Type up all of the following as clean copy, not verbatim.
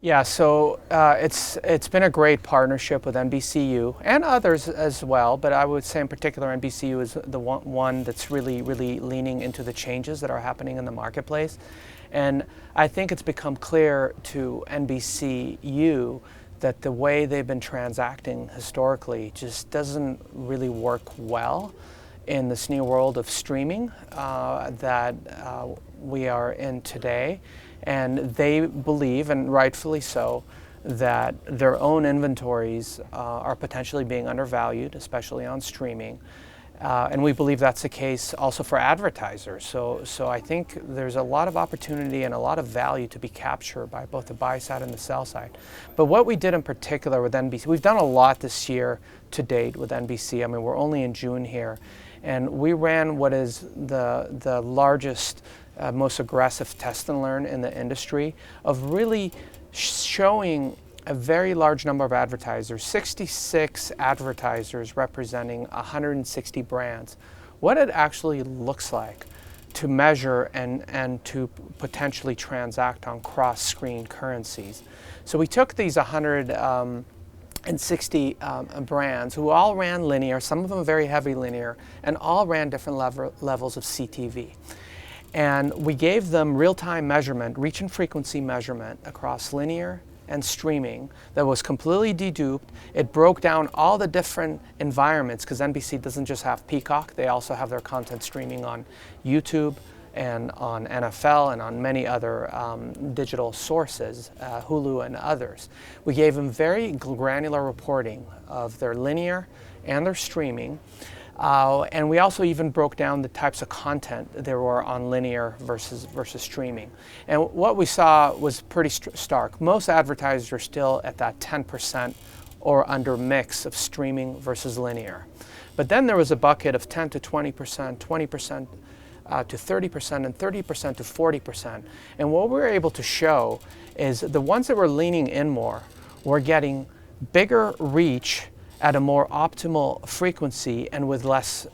Yeah, so it's been a great partnership with NBCU and others as well, but I would say in particular NBCU is the one that's really leaning into the changes that are happening in the marketplace. And I think it's become clear to NBCU that the way they've been transacting historically just doesn't really work well in this new world of streaming that we are in today. And they believe, and rightfully so, that their own inventories are potentially being undervalued, especially on streaming. And we believe that's the case also for advertisers. So I think there's a lot of opportunity and a lot of value to be captured by both the buy side and the sell side. But what we did in particular with NBC, we've done a lot this year to date with NBC. I mean, we're only in June here. And we ran what is the largest, most aggressive test and learn in the industry of really showing a very large number of advertisers, 66 advertisers representing 160 brands, what it actually looks like to measure and to potentially transact on cross-screen currencies. So we took these 160 brands who all ran linear, some of them very heavy linear, and all ran different levels of CTV. And we gave them real-time measurement, reach and frequency measurement across linear and streaming that was completely deduped. It broke down all the different environments because NBC doesn't just have Peacock, they also have their content streaming on YouTube and on NFL and on many other digital sources, Hulu and others. We gave them very granular reporting of their linear and their streaming. And we also even broke down the types of content there were on linear versus streaming. And what we saw was pretty stark. Most advertisers are still at that 10% or under mix of streaming versus linear. But then there was a bucket of 10 to 20%, 20% to 30%, and 30% to 40%. And what we were able to show is the ones that were leaning in more were getting bigger reach at a more optimal frequency and with less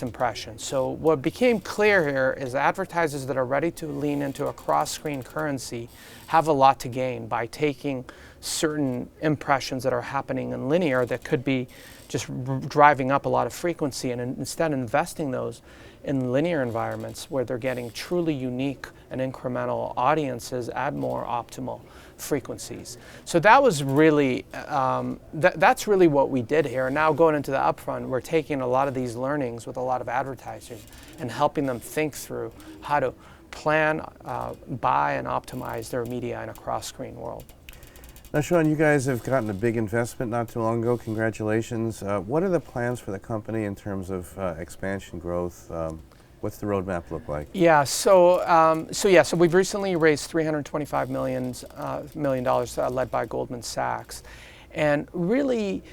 impressions. So what became clear here is advertisers that are ready to lean into a cross-screen currency have a lot to gain by taking certain impressions that are happening in linear that could be just driving up a lot of frequency and instead investing those in linear environments where they're getting truly unique and incremental audiences at more optimal frequencies. So that was really, that's really what we did here. And now going into the upfront, we're taking a lot of these learnings with a lot of advertisers and helping them think through how to plan, buy, and optimize their media in a cross-screen world. Now, Sean, you guys have gotten a big investment not too long ago. Congratulations. What are the plans for the company in terms of expansion growth? What's the roadmap look like? Yeah, so we've recently raised $325 million led by Goldman Sachs, and really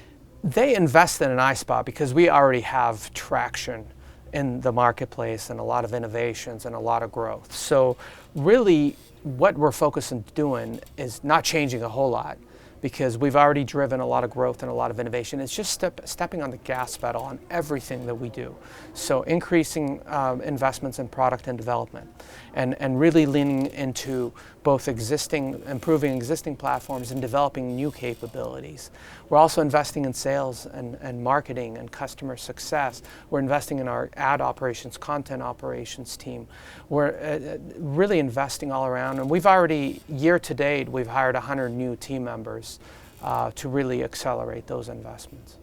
they invested in iSpot because we already have traction in the marketplace and a lot of innovations and a lot of growth. So really what we're focused on doing is not changing a whole lot because we've already driven a lot of growth and a lot of innovation. It's just stepping on the gas pedal on everything that we do. So increasing investments in product and development and really leaning into both improving existing platforms and developing new capabilities. We're also investing in sales and marketing and customer success. We're investing in our ad operations, content operations team. We're really investing all around. And we've already, year to date, we've hired 100 new team members to really accelerate those investments.